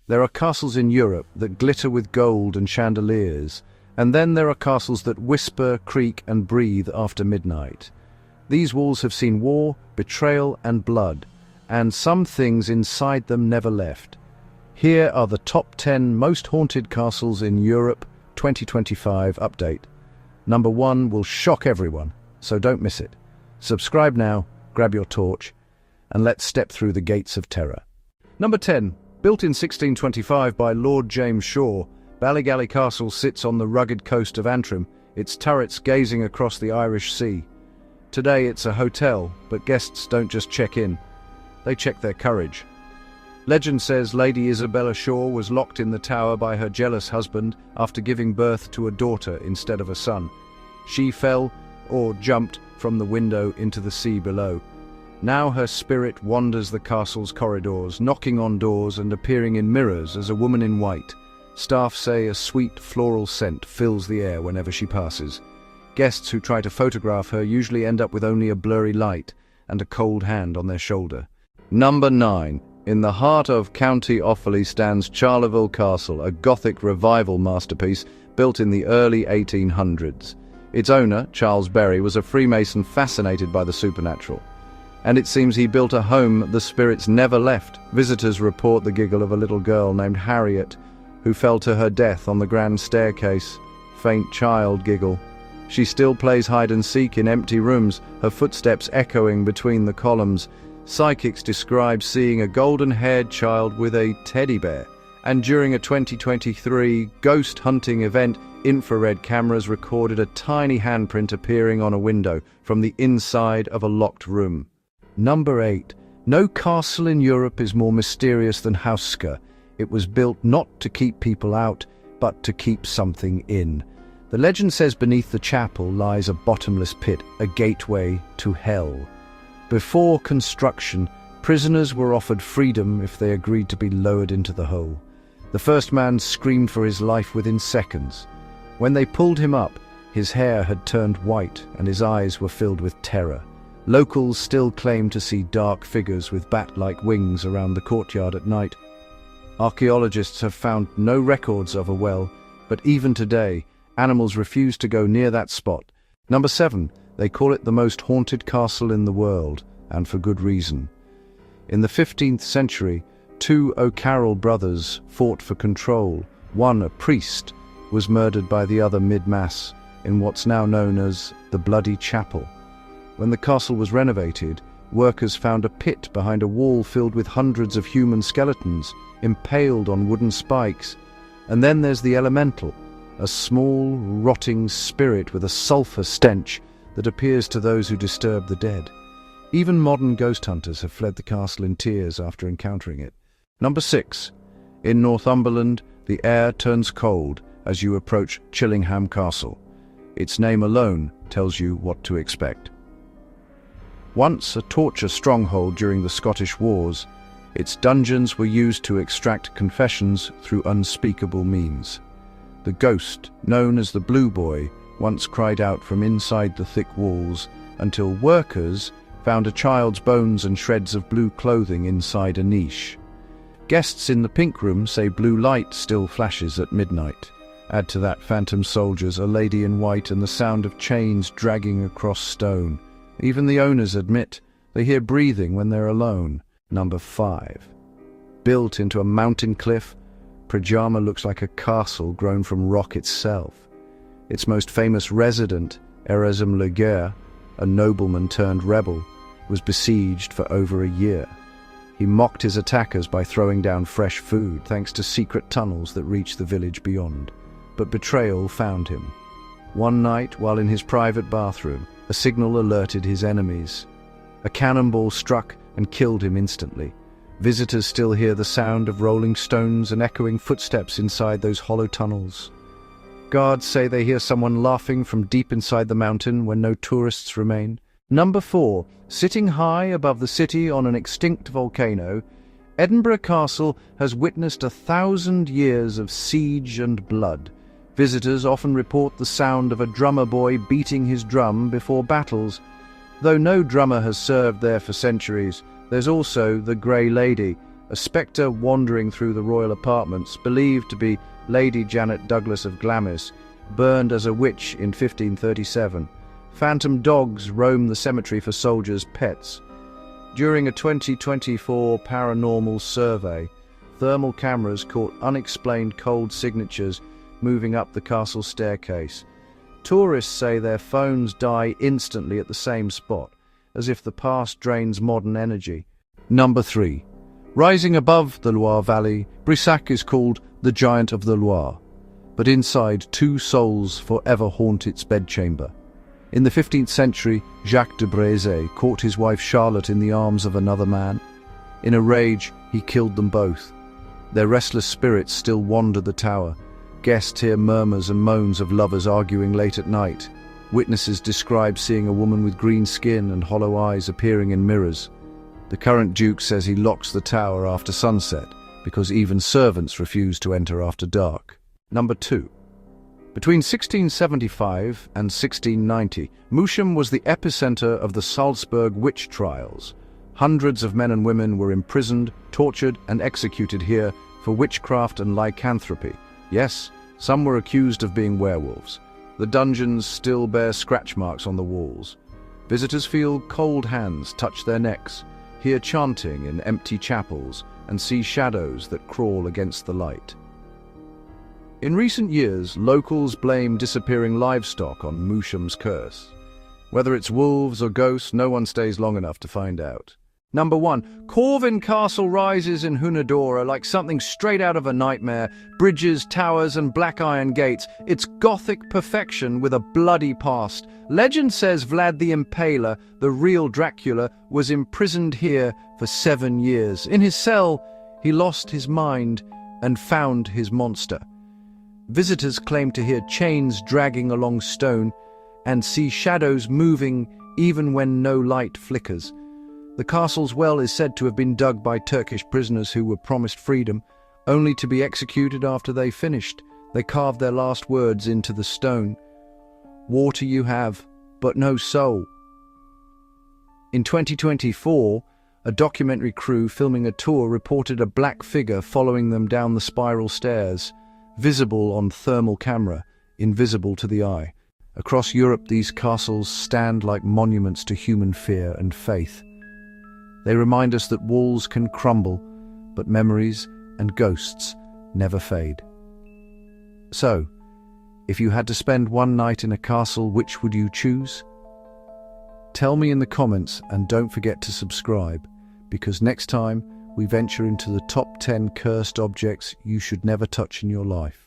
There are castles in Europe that glitter with gold and chandeliers, and then there are castles that whisper, creak, and breathe after midnight. These walls have seen war, betrayal, and blood, and some things inside them never left. Here are the top 10 most haunted castles in Europe 2025 update. Number 1 will shock everyone, so don't miss it. Subscribe now, grab your torch, and let's step through the gates of terror. Number 10. Built in 1625 by Lord James Shaw, Ballygally Castle sits on the rugged coast of Antrim, its turrets gazing across the Irish Sea. Today it's a hotel, but guests don't just check in, they check their courage. Legend says Lady Isabella Shaw was locked in the tower by her jealous husband after giving birth to a daughter instead of a son. She fell, or jumped, from the window into the sea below. Now her spirit wanders the castle's corridors, knocking on doors and appearing in mirrors as a woman in white. Staff say a sweet floral scent fills the air whenever she passes. Guests who try to photograph her usually end up with only a blurry light and a cold hand on their shoulder. Number 9. In the heart of County Offaly stands Charleville Castle, a Gothic revival masterpiece built in the early 1800s. Its owner, Charles Berry, was a Freemason fascinated by the supernatural. And it seems he built a home the spirits never left. Visitors report the giggle of a little girl named Harriet, who fell to her death on the grand staircase. Faint child giggle. She still plays hide and seek in empty rooms, her footsteps echoing between the columns. Psychics describe seeing a golden-haired child with a teddy bear. And during a 2023 ghost hunting event, infrared cameras recorded a tiny handprint appearing on a window from the inside of a locked room. Number 8. No castle in Europe is more mysterious than Houska. It was built not to keep people out, but to keep something in. The legend says beneath the chapel lies a bottomless pit, a gateway to hell. Before construction, prisoners were offered freedom if they agreed to be lowered into the hole. The first man screamed for his life within seconds. When they pulled him up, his hair had turned white and his eyes were filled with terror. Locals still claim to see dark figures with bat-like wings around the courtyard at night. Archaeologists have found no records of a well, but even today, animals refuse to go near that spot. Number 7. They call it the most haunted castle in the world, and for good reason. In the 15th century, 2 O'Carroll brothers fought for control. One, a priest, was murdered by the other mid-mass in what's now known as the Bloody Chapel. When the castle was renovated, workers found a pit behind a wall filled with hundreds of human skeletons, impaled on wooden spikes. And then there's the elemental, a small, rotting spirit with a sulfur stench that appears to those who disturb the dead. Even modern ghost hunters have fled the castle in tears after encountering it. Number 6. In Northumberland, the air turns cold as you approach Chillingham Castle. Its name alone tells you what to expect. Once a torture stronghold during the Scottish Wars, its dungeons were used to extract confessions through unspeakable means. The ghost, known as the Blue Boy, once cried out from inside the thick walls until workers found a child's bones and shreds of blue clothing inside a niche. Guests in the pink room say blue light still flashes at midnight. Add to that phantom soldiers, a lady in white, and the sound of chains dragging across stone. Even the owners admit they hear breathing when they're alone. Number 5. Built into a mountain cliff, Predjama looks like a castle grown from rock itself. Its most famous resident, Erasm Laguerre, a nobleman turned rebel, was besieged for over a year. He mocked his attackers by throwing down fresh food, thanks to secret tunnels that reached the village beyond. But betrayal found him. One night, while in his private bathroom, a signal alerted his enemies. A cannonball struck and killed him instantly. Visitors still hear the sound of rolling stones and echoing footsteps inside those hollow tunnels. Guards say they hear someone laughing from deep inside the mountain when no tourists remain. Number 4. Sitting high above the city on an extinct volcano, Edinburgh Castle has witnessed 1,000 years of siege and blood. Visitors often report the sound of a drummer boy beating his drum before battles. Though no drummer has served there for centuries, there's also the Grey Lady, a a spectre wandering through the royal apartments, believed to be Lady Janet Douglas of Glamis, burned as a witch in 1537. Phantom dogs roam the cemetery for soldiers' pets. During a 2024 paranormal survey, thermal cameras caught unexplained cold signatures moving up the castle staircase. Tourists say their phones die instantly at the same spot, as if the past drains modern energy. Number 3. Rising above the Loire Valley, Brissac is called the Giant of the Loire, but inside 2 souls forever haunt its bedchamber. In the 15th century, Jacques de Brézé caught his wife Charlotte in the arms of another man. In a rage, he killed them both. Their restless spirits still wander the tower. Guests hear murmurs and moans of lovers arguing late at night. Witnesses describe seeing a woman with green skin and hollow eyes appearing in mirrors. The current duke says he locks the tower after sunset because even servants refuse to enter after dark. Number 2. Between 1675 and 1690, Moosham was the epicenter of the Salzburg witch trials. Hundreds of men and women were imprisoned, tortured, and executed here for witchcraft and lycanthropy. Yes, some were accused of being werewolves. The dungeons still bear scratch marks on the walls. Visitors feel cold hands touch their necks, hear chanting in empty chapels, and see shadows that crawl against the light. In recent years, locals blame disappearing livestock on Moosham's curse. Whether it's wolves or ghosts, no one stays long enough to find out. Number 1. Corvin Castle rises in Hunadora like something straight out of a nightmare. Bridges, towers, and black iron gates. It's Gothic perfection with a bloody past. Legend says Vlad the Impaler, the real Dracula, was imprisoned here for 7 years. In his cell, he lost his mind and found his monster. Visitors claim to hear chains dragging along stone and see shadows moving even when no light flickers. The castle's well is said to have been dug by Turkish prisoners who were promised freedom, only to be executed after they finished. They carved their last words into the stone. Water you have, but no soul. In 2024, a documentary crew filming a tour reported a black figure following them down the spiral stairs, visible on thermal camera, invisible to the eye. Across Europe, these castles stand like monuments to human fear and faith. They remind us that walls can crumble, but memories and ghosts never fade. So, if you had to spend one night in a castle, which would you choose? Tell me in the comments, and don't forget to subscribe, because next time we venture into the top 10 cursed objects you should never touch in your life.